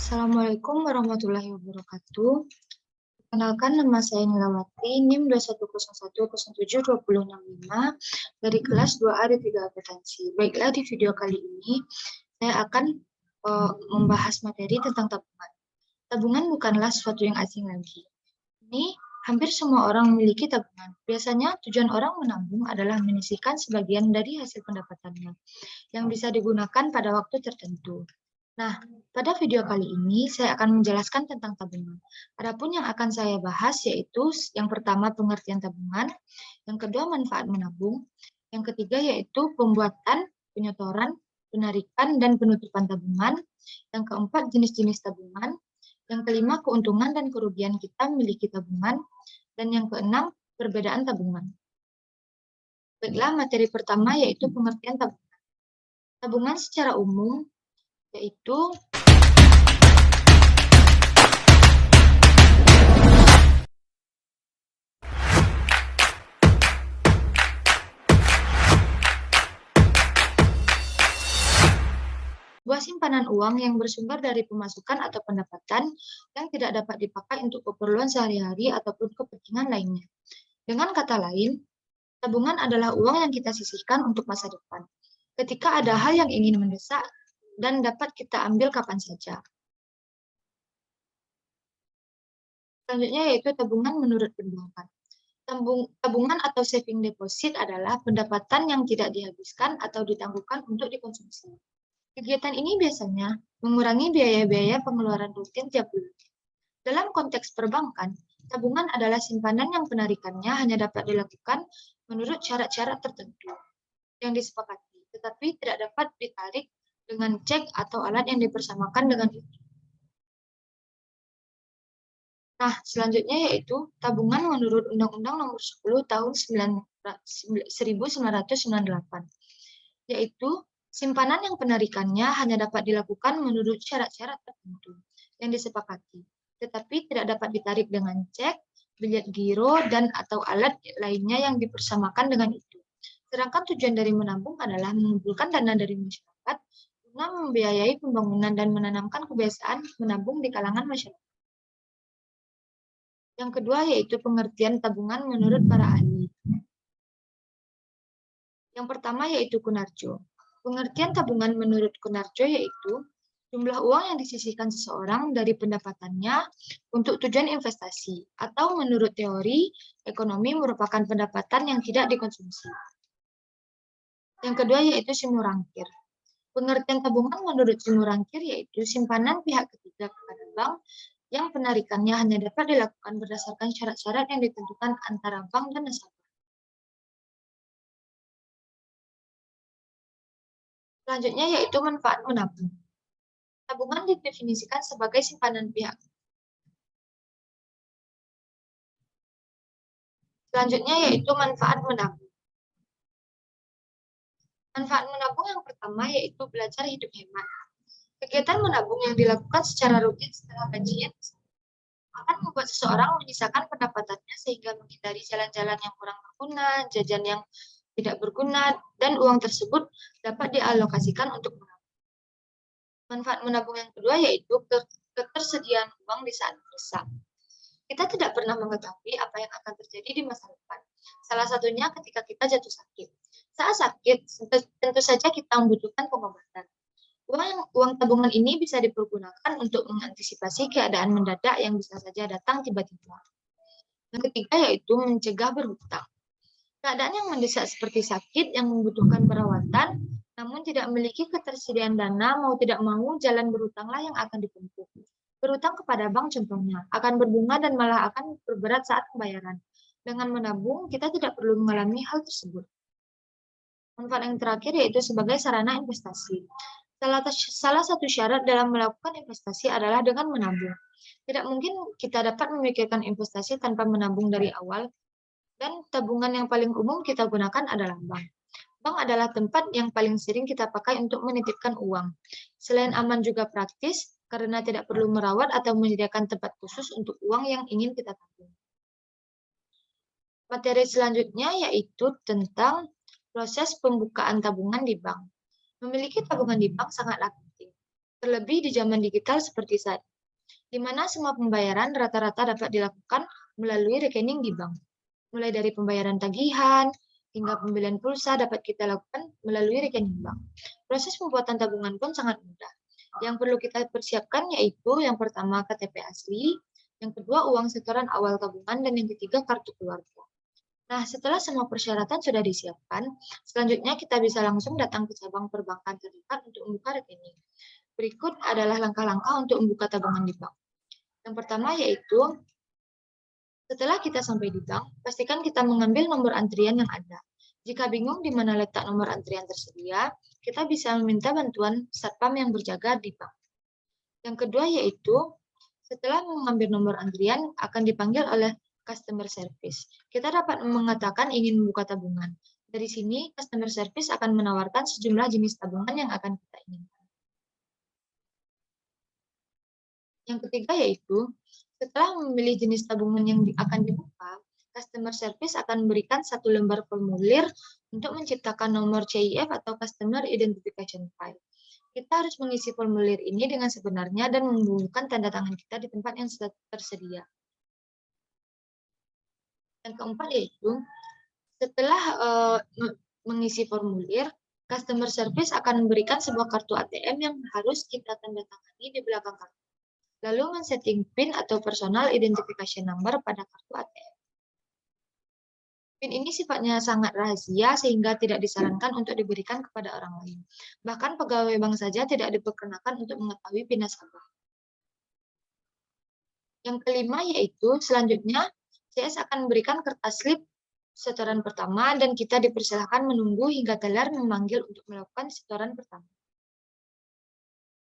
Assalamualaikum warahmatullahi wabarakatuh. Perkenalkan, nama saya Nilawati, NIM 2101072065 dari kelas 2A D3 Akuntansi. Baiklah, di video kali ini saya akan membahas materi tentang tabungan. Tabungan bukanlah sesuatu yang asing lagi. Ini hampir semua orang memiliki tabungan. Biasanya tujuan orang menabung adalah menyisihkan sebagian dari hasil pendapatannya yang bisa digunakan pada waktu tertentu. Nah, pada video kali ini saya akan menjelaskan tentang tabungan. Adapun yang akan saya bahas yaitu yang pertama pengertian tabungan, yang kedua manfaat menabung, yang ketiga yaitu pembuatan, penyetoran, penarikan, dan penutupan tabungan, yang keempat jenis-jenis tabungan, yang kelima keuntungan dan kerugian kita memiliki tabungan, dan yang keenam perbedaan tabungan. Baiklah, materi pertama yaitu pengertian tabungan. Tabungan secara umum yaitu sebuah simpanan uang yang bersumber dari pemasukan atau pendapatan yang tidak dapat dipakai untuk keperluan sehari-hari ataupun kepentingan lainnya. Dengan kata lain, tabungan adalah uang yang kita sisihkan untuk masa depan, ketika ada hal yang ingin mendesak dan dapat kita ambil kapan saja. Selanjutnya yaitu tabungan menurut perbankan. Tabungan atau saving deposit adalah pendapatan yang tidak dihabiskan atau ditangguhkan untuk dikonsumsi. Kegiatan ini biasanya mengurangi biaya-biaya pengeluaran rutin tiap bulan. Dalam konteks perbankan, tabungan adalah simpanan yang penarikannya hanya dapat dilakukan menurut syarat-syarat tertentu yang disepakati, tetapi tidak dapat ditarik dengan cek atau alat yang dipersamakan dengan itu. Nah, selanjutnya yaitu tabungan menurut Undang-Undang Nomor 10 Tahun 1998, yaitu simpanan yang penarikannya hanya dapat dilakukan menurut syarat-syarat tertentu yang disepakati, tetapi tidak dapat ditarik dengan cek, bilet giro, dan atau alat lainnya yang dipersamakan dengan itu. Sedangkan tujuan dari menabung adalah mengumpulkan dana dari masyarakat guna membiayai pembangunan dan menanamkan kebiasaan menabung di kalangan masyarakat. Yang kedua yaitu pengertian tabungan menurut para ahli. Yang pertama yaitu Kunarjo. Pengertian tabungan menurut Kunarjo yaitu jumlah uang yang disisihkan seseorang dari pendapatannya untuk tujuan investasi, atau menurut teori ekonomi merupakan pendapatan yang tidak dikonsumsi. Yang kedua yaitu Simurangkir. Pengertian tabungan menurut Simurangkir yaitu simpanan pihak ketiga kepada bank yang penarikannya hanya dapat dilakukan berdasarkan syarat-syarat yang ditentukan antara bank dan nasabah. Selanjutnya yaitu manfaat menabung. Tabungan didefinisikan sebagai simpanan pihak. Selanjutnya yaitu manfaat menabung. Manfaat menabung yang pertama yaitu belajar hidup hemat. Kegiatan menabung yang dilakukan secara rutin setelah gajian akan membuat seseorang menyisakan pendapatannya sehingga menghindari jalan-jalan yang kurang berguna, jajan yang tidak berguna, dan uang tersebut dapat dialokasikan untuk menabung. Manfaat menabung yang kedua yaitu ketersediaan uang di saat mendesak. Kita tidak pernah mengetahui apa yang akan terjadi di masa depan. Salah satunya ketika kita jatuh sakit. Saat sakit, tentu saja kita membutuhkan pengobatan. Uang tabungan ini bisa dipergunakan untuk mengantisipasi keadaan mendadak yang bisa saja datang tiba-tiba. Yang ketiga yaitu mencegah berhutang. Keadaan yang mendesak seperti sakit yang membutuhkan perawatan, namun tidak memiliki ketersediaan dana, mau tidak mau jalan berhutanglah yang akan ditempuh. Berhutang kepada bank contohnya akan berbunga dan malah akan berberat saat pembayaran. Dengan menabung, kita tidak perlu mengalami hal tersebut. Manfaat yang terakhir yaitu sebagai sarana investasi. Salah satu syarat dalam melakukan investasi adalah dengan menabung. Tidak mungkin kita dapat memikirkan investasi tanpa menabung dari awal, dan tabungan yang paling umum kita gunakan adalah bank. Bank adalah tempat yang paling sering kita pakai untuk menitipkan uang. Selain aman juga praktis, karena tidak perlu merawat atau menyediakan tempat khusus untuk uang yang ingin kita tabung. Materi selanjutnya yaitu tentang proses pembukaan tabungan di bank. Memiliki tabungan di bank sangatlah penting. Terlebih di zaman digital seperti saat ini, di mana semua pembayaran rata-rata dapat dilakukan melalui rekening di bank. Mulai dari pembayaran tagihan, hingga pembelian pulsa dapat kita lakukan melalui rekening bank. Proses pembuatan tabungan pun sangat mudah. Yang perlu kita persiapkan yaitu yang pertama KTP asli, yang kedua uang setoran awal tabungan, dan yang ketiga kartu keluarga. Nah, setelah semua persyaratan sudah disiapkan, selanjutnya kita bisa langsung datang ke cabang perbankan terdekat untuk membuka rekening. Berikut adalah langkah-langkah untuk membuka tabungan di bank. Yang pertama yaitu, setelah kita sampai di bank, pastikan kita mengambil nomor antrian yang ada. Jika bingung di mana letak nomor antrian tersedia, kita bisa meminta bantuan satpam yang berjaga di bank. Yang kedua yaitu, setelah mengambil nomor antrian, akan dipanggil oleh customer service. Kita dapat mengatakan ingin membuka tabungan. Dari sini, customer service akan menawarkan sejumlah jenis tabungan yang akan kita inginkan. Yang ketiga yaitu, setelah memilih jenis tabungan yang akan dibuka, customer service akan memberikan satu lembar formulir untuk menciptakan nomor CIF atau Customer Identification File. Kita harus mengisi formulir ini dengan sebenarnya dan membubuhkan tanda tangan kita di tempat yang tersedia. Yang keempat yaitu, setelah mengisi formulir, customer service akan memberikan sebuah kartu ATM yang harus kita tanda tangani di belakang kartu. Lalu men-setting PIN atau Personal Identification Number pada kartu ATM. PIN ini sifatnya sangat rahasia sehingga tidak disarankan untuk diberikan kepada orang lain. Bahkan pegawai bank saja tidak diperkenakan untuk mengetahui PIN nasabah. Yang kelima yaitu, selanjutnya CS akan memberikan kertas slip setoran pertama dan kita dipersilakan menunggu hingga teller memanggil untuk melakukan setoran pertama.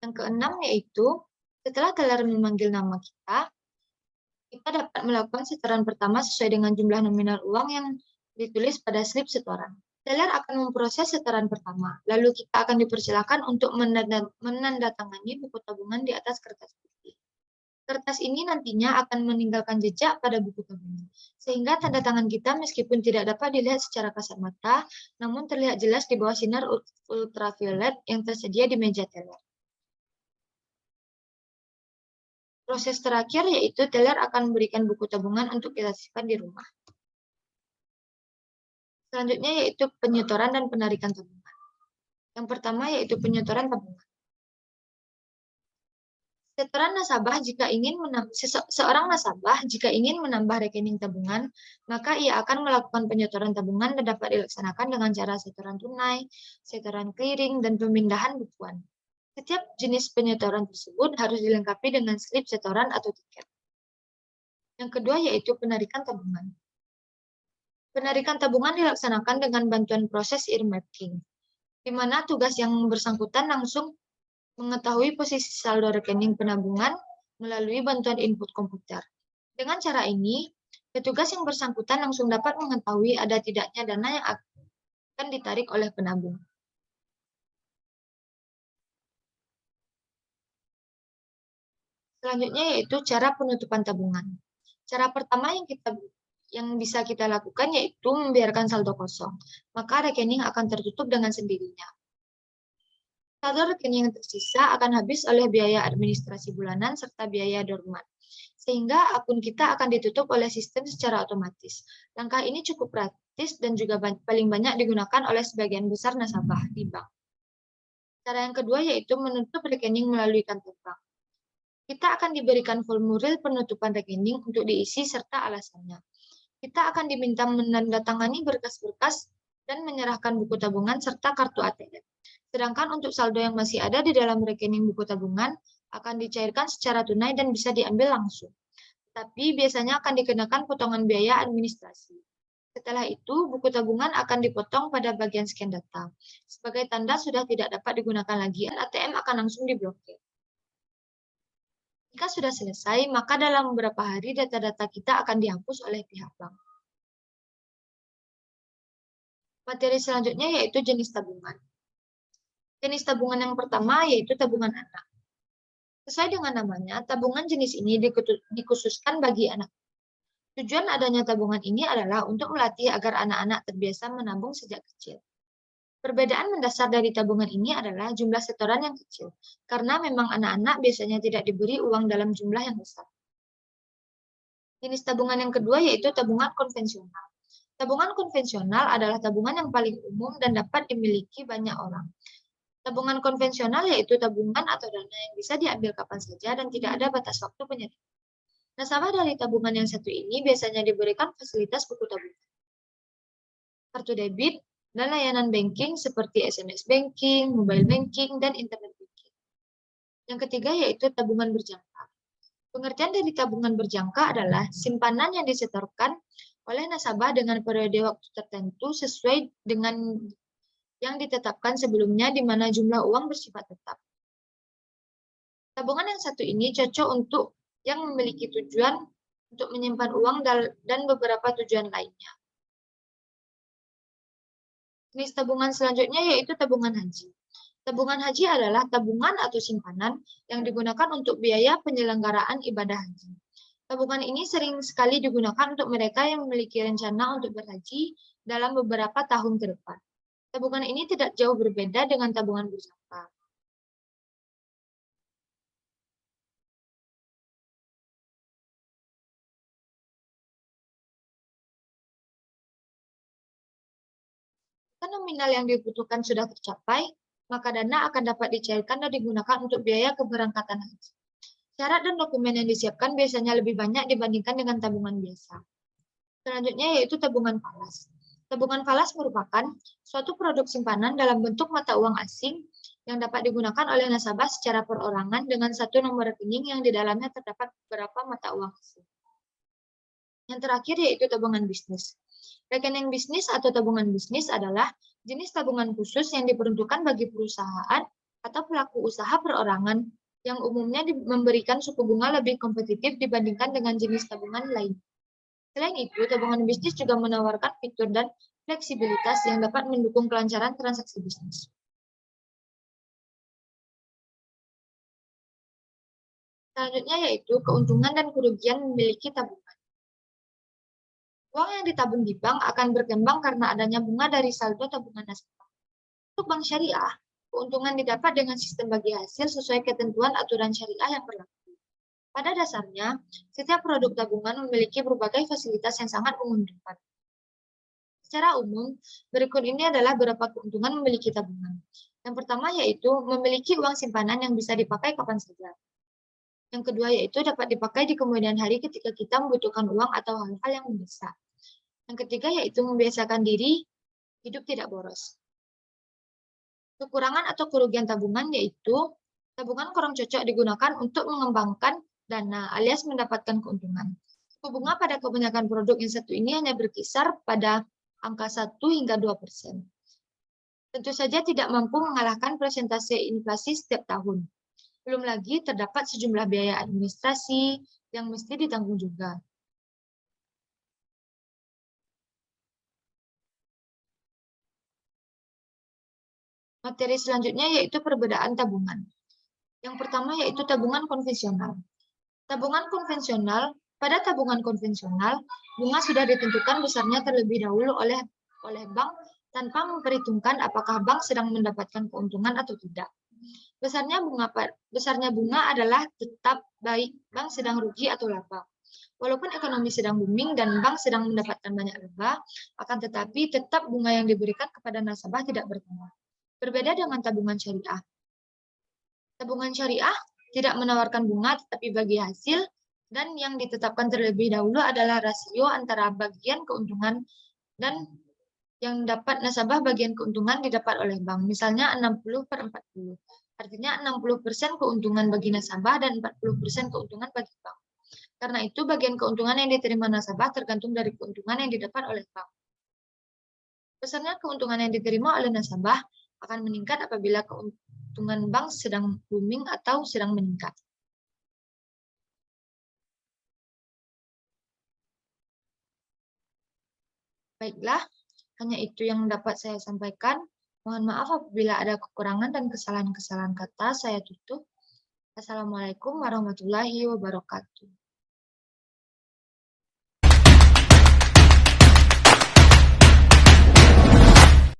Yang keenam yaitu, setelah teller memanggil nama kita dapat melakukan setoran pertama sesuai dengan jumlah nominal uang yang ditulis pada slip setoran. Teller akan memproses setoran pertama, lalu kita akan dipersilakan untuk menandatangani buku tabungan di atas kertas putih. Kertas ini nantinya akan meninggalkan jejak pada buku tabungan, sehingga tanda tangan kita meskipun tidak dapat dilihat secara kasat mata, namun terlihat jelas di bawah sinar ultraviolet yang tersedia di meja teller. Proses terakhir yaitu teller akan memberikan buku tabungan untuk kita simpan di rumah. Selanjutnya yaitu penyetoran dan penarikan tabungan. Yang pertama yaitu penyetoran tabungan. Setoran nasabah seorang nasabah jika ingin menambah rekening tabungan, maka ia akan melakukan penyetoran tabungan dan dapat dilaksanakan dengan cara setoran tunai, setoran clearing, dan pemindahan bukuan. Setiap jenis penyetoran tersebut harus dilengkapi dengan slip setoran atau tiket. Yang kedua yaitu penarikan tabungan. Penarikan tabungan dilaksanakan dengan bantuan proses earmarking, di mana tugas yang bersangkutan langsung mengetahui posisi saldo rekening penabungan melalui bantuan input komputer. Dengan cara ini, petugas yang bersangkutan langsung dapat mengetahui ada tidaknya dana yang akan ditarik oleh penabung. Selanjutnya yaitu cara penutupan tabungan. Cara pertama yang bisa kita lakukan yaitu membiarkan saldo kosong, maka rekening akan tertutup dengan sendirinya. Saldo rekening yang tersisa akan habis oleh biaya administrasi bulanan serta biaya dorman, sehingga akun kita akan ditutup oleh sistem secara otomatis. Langkah ini cukup praktis dan juga paling banyak digunakan oleh sebagian besar nasabah di bank. Cara yang kedua yaitu menutup rekening melalui kantor bank. Kita akan diberikan formulir penutupan rekening untuk diisi serta alasannya. Kita akan diminta menandatangani berkas-berkas dan menyerahkan buku tabungan serta kartu ATM. Sedangkan untuk saldo yang masih ada di dalam rekening buku tabungan akan dicairkan secara tunai dan bisa diambil langsung. Tapi biasanya akan dikenakan potongan biaya administrasi. Setelah itu, buku tabungan akan dipotong pada bagian scan data. Sebagai tanda sudah tidak dapat digunakan lagi, ATM akan langsung diblokir. Jika sudah selesai, maka dalam beberapa hari data-data kita akan dihapus oleh pihak bank. Materi selanjutnya yaitu jenis tabungan. Jenis tabungan yang pertama yaitu tabungan anak. Sesuai dengan namanya, tabungan jenis ini dikhususkan bagi anak. Tujuan adanya tabungan ini adalah untuk melatih agar anak-anak terbiasa menabung sejak kecil. Perbedaan mendasar dari tabungan ini adalah jumlah setoran yang kecil, karena memang anak-anak biasanya tidak diberi uang dalam jumlah yang besar. Jenis tabungan yang kedua yaitu tabungan konvensional. Tabungan konvensional adalah tabungan yang paling umum dan dapat dimiliki banyak orang. Tabungan konvensional yaitu tabungan atau dana yang bisa diambil kapan saja dan tidak ada batas waktu penyertaan. Nasabah dari tabungan yang satu ini biasanya diberikan fasilitas buku tabungan, kartu debit, dan layanan banking seperti SMS banking, mobile banking, dan internet banking. Yang ketiga yaitu tabungan berjangka. Pengertian dari tabungan berjangka adalah simpanan yang disetorkan oleh nasabah dengan periode waktu tertentu sesuai dengan yang ditetapkan sebelumnya di mana jumlah uang bersifat tetap. Tabungan yang satu ini cocok untuk yang memiliki tujuan untuk menyimpan uang dan beberapa tujuan lainnya. Jenis tabungan selanjutnya yaitu tabungan haji. Tabungan haji adalah tabungan atau simpanan yang digunakan untuk biaya penyelenggaraan ibadah haji. Tabungan ini sering sekali digunakan untuk mereka yang memiliki rencana untuk berhaji dalam beberapa tahun ke depan. Tabungan ini tidak jauh berbeda dengan tabungan berjangka. Jika nominal yang dibutuhkan sudah tercapai, maka dana akan dapat dicairkan dan digunakan untuk biaya keberangkatan haji. Syarat dan dokumen yang disiapkan biasanya lebih banyak dibandingkan dengan tabungan biasa. Selanjutnya yaitu tabungan falas. Tabungan falas merupakan suatu produk simpanan dalam bentuk mata uang asing yang dapat digunakan oleh nasabah secara perorangan dengan satu nomor rekening yang di dalamnya terdapat beberapa mata uang asing. Yang terakhir yaitu tabungan bisnis. Rekening bisnis atau tabungan bisnis adalah jenis tabungan khusus yang diperuntukkan bagi perusahaan atau pelaku usaha perorangan yang umumnya memberikan suku bunga lebih kompetitif dibandingkan dengan jenis tabungan lain. Selain itu, tabungan bisnis juga menawarkan fitur dan fleksibilitas yang dapat mendukung kelancaran transaksi bisnis. Selanjutnya yaitu keuntungan dan kerugian memiliki tabungan. Uang yang ditabung di bank akan berkembang karena adanya bunga dari saldo tabungan nasabah. Untuk bank syariah, keuntungan didapat dengan sistem bagi hasil sesuai ketentuan aturan syariah yang berlaku. Pada dasarnya, setiap produk tabungan memiliki berbagai fasilitas yang sangat menguntungkan. Secara umum, berikut ini adalah beberapa keuntungan memiliki tabungan. Yang pertama yaitu memiliki uang simpanan yang bisa dipakai kapan saja. Yang kedua yaitu dapat dipakai di kemudian hari ketika kita membutuhkan uang atau hal-hal yang mendesak. Yang ketiga yaitu membiasakan diri hidup tidak boros. Kekurangan atau kerugian tabungan yaitu tabungan kurang cocok digunakan untuk mengembangkan dana alias mendapatkan keuntungan. Suku bunga pada kebanyakan produk yang satu ini hanya berkisar pada angka 1 hingga 2%. Tentu saja tidak mampu mengalahkan persentase inflasi setiap tahun. Belum lagi terdapat sejumlah biaya administrasi yang mesti ditanggung juga. Materi selanjutnya yaitu perbedaan tabungan. Yang pertama yaitu tabungan konvensional. Tabungan konvensional, pada tabungan konvensional, bunga sudah ditentukan besarnya terlebih dahulu oleh bank tanpa memperhitungkan apakah bank sedang mendapatkan keuntungan atau tidak. Besarnya bunga adalah tetap baik bank sedang rugi atau laba. Walaupun ekonomi sedang booming dan bank sedang mendapatkan banyak laba, akan tetapi tetap bunga yang diberikan kepada nasabah tidak bertambah. Berbeda dengan tabungan syariah. Tabungan syariah tidak menawarkan bunga tetapi bagi hasil dan yang ditetapkan terlebih dahulu adalah rasio antara bagian keuntungan dan yang dapat nasabah bagian keuntungan didapat oleh bank. Misalnya 60/40. Artinya 60% keuntungan bagi nasabah dan 40% keuntungan bagi bank. Karena itu bagian keuntungan yang diterima nasabah tergantung dari keuntungan yang didapat oleh bank. Besarnya keuntungan yang diterima oleh nasabah akan meningkat apabila keuntungan bank sedang booming atau sedang meningkat. Baiklah, hanya itu yang dapat saya sampaikan. Mohon maaf apabila ada kekurangan dan kesalahan-kesalahan kata. Saya tutup. Assalamualaikum warahmatullahi wabarakatuh.